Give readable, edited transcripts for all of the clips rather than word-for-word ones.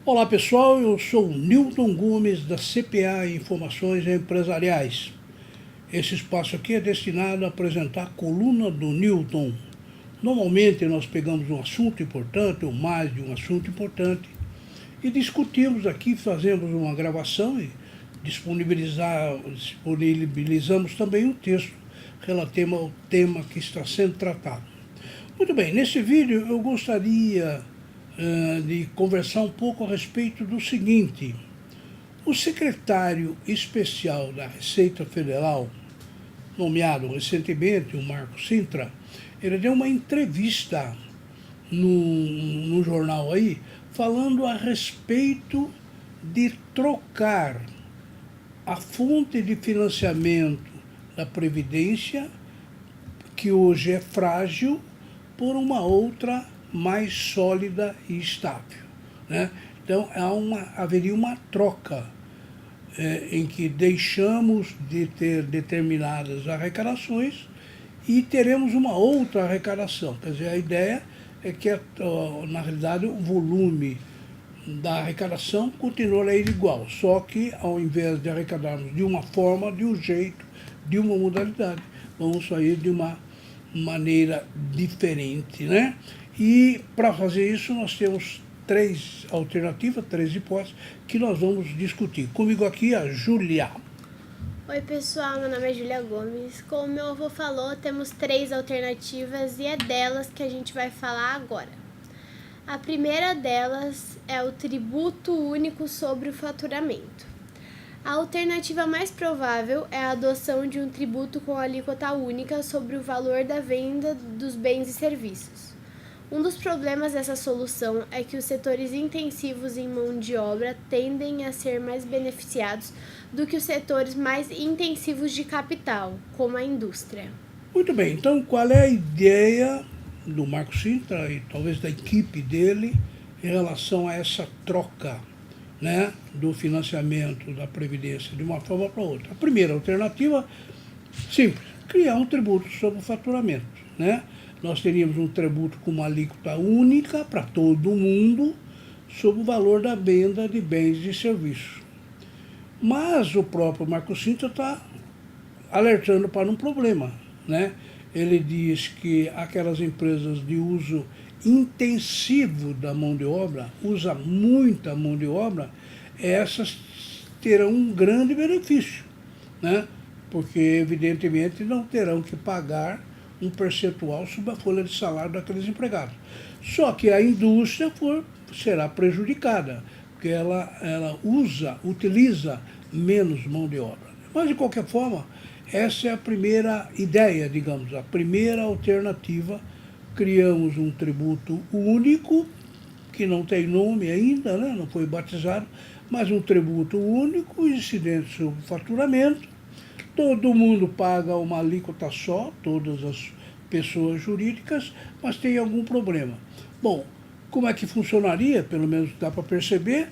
Olá pessoal, eu sou o Newton Gomes da CPA Informações Empresariais. Esse espaço aqui é destinado a apresentar a coluna do Newton. Normalmente nós pegamos um assunto importante ou mais de um assunto importante e discutimos aqui, fazemos uma gravação e disponibilizamos também um texto relativo ao tema que está sendo tratado. Muito bem, nesse vídeo eu gostaria de conversar um pouco a respeito do seguinte. O secretário especial da Receita Federal, nomeado recentemente, o Marco Cintra, ele deu uma entrevista no jornal aí, falando a respeito de trocar a fonte de financiamento da Previdência, que hoje é frágil, por uma outra mais sólida e estável, né? Então haveria uma troca em que deixamos de ter determinadas arrecadações e teremos uma outra arrecadação. Quer dizer, a ideia é que, na realidade, o volume da arrecadação continua igual, só que ao invés de arrecadarmos de uma forma, de um jeito, de uma modalidade, vamos sair de uma maneira diferente, né? E para fazer isso nós temos três alternativas, três hipóteses que nós vamos discutir. Comigo aqui a Júlia. Oi pessoal, meu nome é Júlia Gomes. Como meu avô falou, temos três alternativas e é delas que a gente vai falar agora. A primeira delas é o tributo único sobre o faturamento. A alternativa mais provável é a adoção de um tributo com alíquota única sobre o valor da venda dos bens e serviços. Um dos problemas dessa solução é que os setores intensivos em mão de obra tendem a ser mais beneficiados do que os setores mais intensivos de capital, como a indústria. Muito bem, então qual é a ideia do Marco Cintra e talvez da equipe dele em relação a essa troca, né, do financiamento da Previdência de uma forma para outra? A primeira alternativa, simples, criar um tributo sobre o faturamento, né? Nós teríamos um tributo com uma alíquota única para todo mundo sobre o valor da venda de bens e serviços. Mas o próprio Marco Cintra está alertando para um problema, né? Ele diz que aquelas empresas de uso intensivo da mão de obra, usa muita mão de obra, essas terão um grande benefício, né? Porque evidentemente não terão que pagar um percentual sobre a folha de salário daqueles empregados. Só que a indústria será prejudicada, porque ela utiliza menos mão de obra. Mas, de qualquer forma, essa é a primeira ideia, digamos, a primeira alternativa. Criamos um tributo único, que não tem nome ainda, né? Não foi batizado, mas um tributo único, incidente sobre o faturamento. Todo mundo paga uma alíquota só, todas as pessoas jurídicas, mas tem algum problema. Bom, como é que funcionaria? Pelo menos dá para perceber.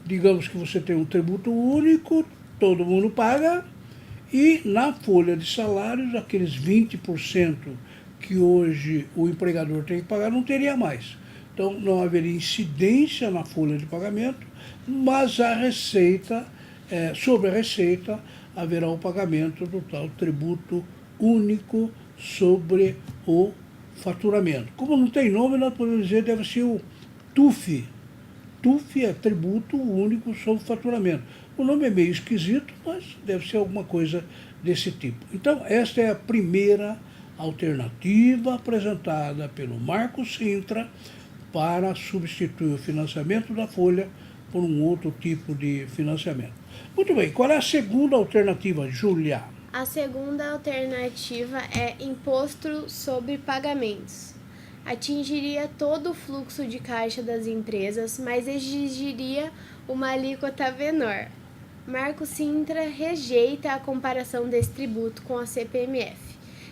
Digamos que você tem um tributo único, todo mundo paga, e na folha de salários, aqueles 20% que hoje o empregador tem que pagar, não teria mais. Então, não haveria incidência na folha de pagamento, mas sobre a receita, haverá o pagamento do tal tributo único sobre o faturamento. Como não tem nome, nós podemos dizer que deve ser o TUF. TUF é tributo único sobre o faturamento. O nome é meio esquisito, mas deve ser alguma coisa desse tipo. Então, esta é a primeira alternativa apresentada pelo Marco Cintra para substituir o financiamento da folha por um outro tipo de financiamento. Muito bem, qual é a segunda alternativa, Júlia? A segunda alternativa é imposto sobre pagamentos. Atingiria todo o fluxo de caixa das empresas, mas exigiria uma alíquota menor. Marco Cintra rejeita a comparação desse tributo com a CPMF,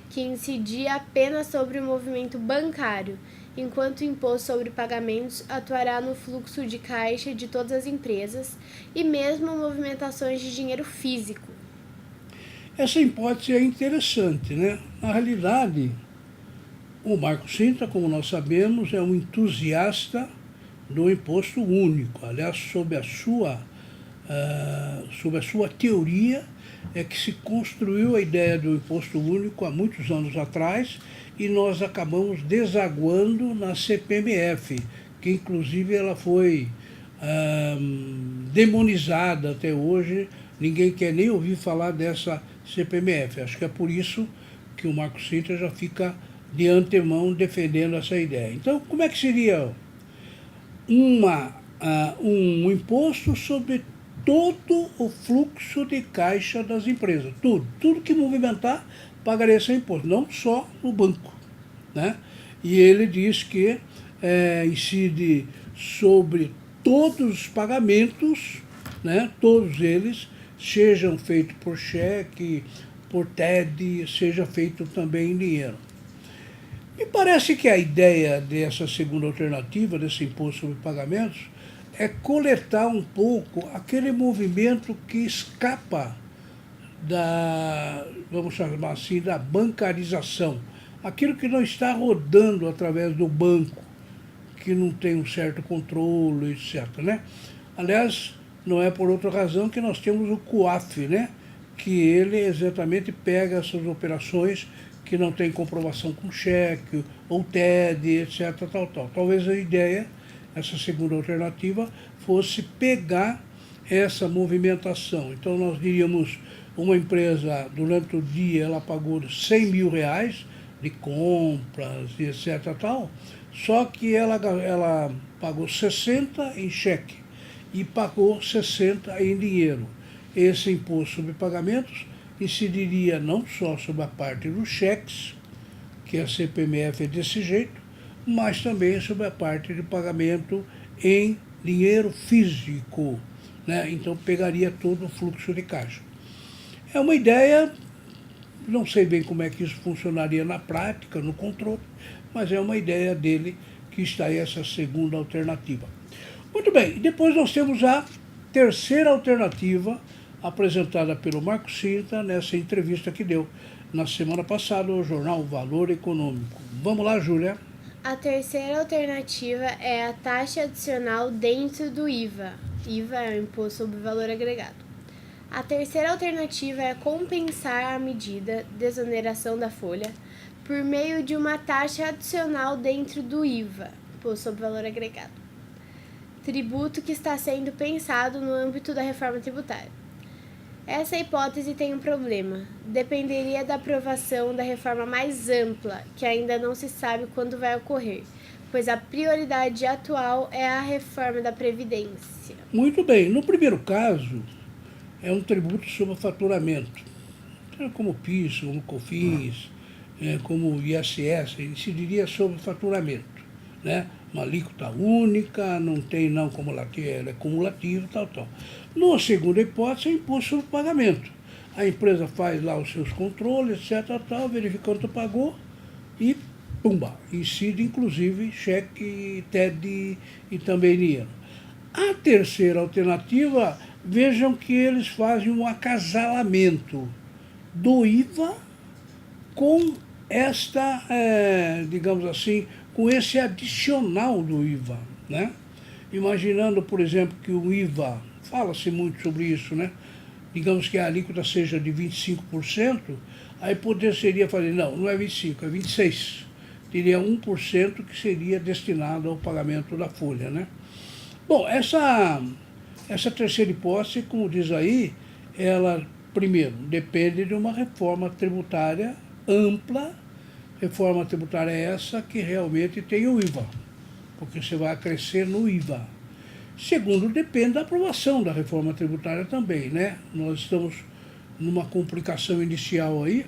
que incidia apenas sobre o movimento bancário, enquanto o imposto sobre pagamentos atuará no fluxo de caixa de todas as empresas e mesmo movimentações de dinheiro físico. Essa hipótese é interessante, né? Na realidade, o Marco Cintra, como nós sabemos, é um entusiasta do imposto único. Aliás, sob a sua teoria, é que se construiu a ideia do imposto único há muitos anos atrás e nós acabamos desaguando na CPMF, que inclusive ela foi demonizada até hoje, ninguém quer nem ouvir falar dessa CPMF. Acho que é por isso que o Marco Cintra já fica de antemão defendendo essa ideia. Então, como é que seria um imposto sobre todo o fluxo de caixa das empresas? Tudo que movimentar pagaria esse imposto, não só no banco, né? E ele diz que incide sobre todos os pagamentos, né? Todos eles, sejam feitos por cheque, por TED, seja feito também em dinheiro. Me parece que a ideia dessa segunda alternativa, desse imposto sobre pagamentos, é coletar um pouco aquele movimento que escapa vamos chamar assim, da bancarização. Aquilo que não está rodando através do banco, que não tem um certo controle, etc., né? Aliás, não é por outra razão que nós temos o COAF, né? Que ele exatamente pega essas operações que não tem comprovação com cheque, ou TED, etc., tal. Talvez a ideia, essa segunda alternativa, fosse pegar essa movimentação. Então nós diríamos, uma empresa, durante o dia, ela pagou 100 mil reais de compras e etc., tal, só que ela pagou 60 em cheque e pagou 60 em dinheiro. Esse imposto sobre pagamentos incidiria não só sobre a parte dos cheques, que a CPMF é desse jeito, mas também sobre a parte de pagamento em dinheiro físico, né? Então pegaria todo o fluxo de caixa. É uma ideia, não sei bem como é que isso funcionaria na prática, no controle, mas é uma ideia dele que está aí essa segunda alternativa. Muito bem, e depois nós temos a terceira alternativa apresentada pelo Marco Cintra nessa entrevista que deu na semana passada ao jornal Valor Econômico. Vamos lá, Júlia. A terceira alternativa é a taxa adicional dentro do IVA. IVA é o Imposto sobre Valor Agregado. A terceira alternativa é compensar a medida de exoneração da folha por meio de uma taxa adicional dentro do IVA, Imposto sobre Valor Agregado, tributo que está sendo pensado no âmbito da reforma tributária. Essa hipótese tem um problema. Dependeria da aprovação da reforma mais ampla, que ainda não se sabe quando vai ocorrer, pois a prioridade atual é a reforma da Previdência. Muito bem. No primeiro caso, é um tributo sobre faturamento, como PIS, como COFINS, como ISS, incidiria sobre faturamento, né? Uma alíquota única, não tem não cumulativo, ela é cumulativo, tal. Na segunda hipótese, é imposto sobre pagamento. A empresa faz lá os seus controles, etc., verifica quanto pagou e, pumba, incide inclusive cheque, TED e também dinheiro. A terceira alternativa, vejam que eles fazem um acasalamento do IVA com esta, digamos assim, com esse adicional do IVA, né? Imaginando, por exemplo, que o IVA, fala-se muito sobre isso, né? Digamos que a alíquota seja de 25%, aí seria fazer, não é 25%, é 26%. Teria 1% que seria destinado ao pagamento da folha, né? Bom, essa terceira hipótese, como diz aí, ela, primeiro, depende de uma reforma tributária ampla, reforma tributária essa que realmente tem o IVA, porque você vai crescer no IVA. Segundo, depende da aprovação da reforma tributária também, né? Nós estamos numa complicação inicial aí,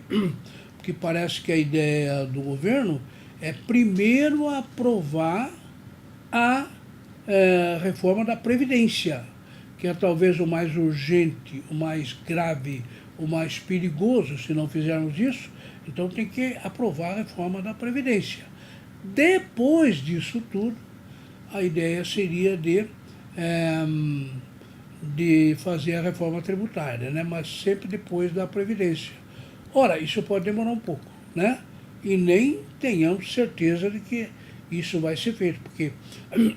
porque parece que a ideia do governo é primeiro aprovar a reforma da Previdência, que é talvez o mais urgente, o mais grave, o mais perigoso, se não fizermos isso. Então tem que aprovar a reforma da Previdência. Depois disso tudo, a ideia seria de fazer a reforma tributária, né? Mas sempre depois da Previdência. Ora, isso pode demorar um pouco, né? E nem tenhamos certeza de que isso vai ser feito, porque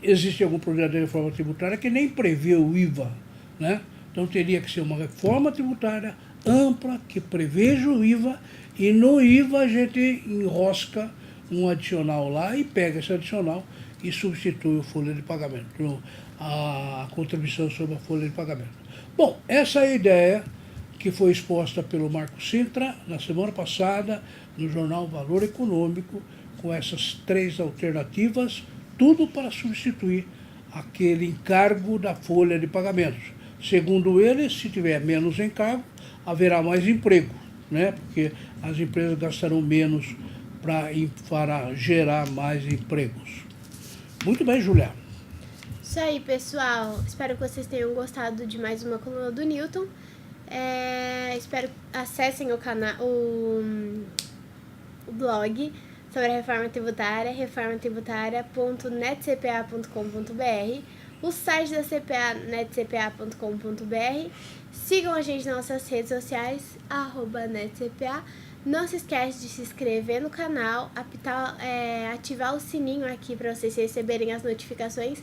existe algum projeto de reforma tributária que nem prevê o IVA, né? Então teria que ser uma reforma tributária ampla, que preveja o IVA, e no IVA a gente enrosca um adicional lá e pega esse adicional e substitui o folha de pagamento, a contribuição sobre a folha de pagamento. Bom, essa é a ideia que foi exposta pelo Marco Sintra na semana passada no jornal Valor Econômico, com essas 3 alternativas, tudo para substituir aquele encargo da folha de pagamentos. Segundo ele, se tiver menos encargo, haverá mais emprego, né? Porque as empresas gastarão menos para gerar mais empregos. Muito bem, Julia. Isso aí, pessoal. Espero que vocês tenham gostado de mais uma coluna do Newton. Espero que acessem o canal, o blog sobre a reforma tributária, reformatributária.netcpa.com.br, o site da CPA, netcpa.com.br. Sigam a gente nas nossas redes sociais, @netcpa. Não se esquece de se inscrever no canal, ativar o sininho aqui para vocês receberem as notificações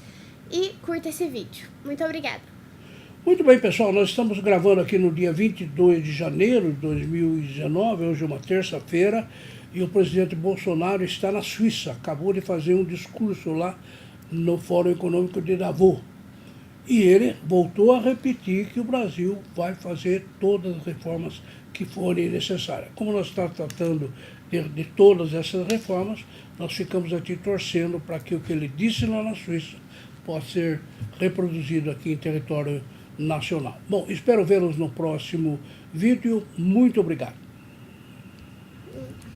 e curta esse vídeo. Muito obrigada! Muito bem, pessoal, nós estamos gravando aqui no dia 22 de janeiro de 2019, hoje é uma terça-feira, e o presidente Bolsonaro está na Suíça, acabou de fazer um discurso lá no Fórum Econômico de Davos. E ele voltou a repetir que o Brasil vai fazer todas as reformas que forem necessárias. Como nós estamos tratando de todas essas reformas, nós ficamos aqui torcendo para que o que ele disse lá na Suíça possa ser reproduzido aqui em território nacional. Bom, espero vê-los no próximo vídeo. Muito obrigado.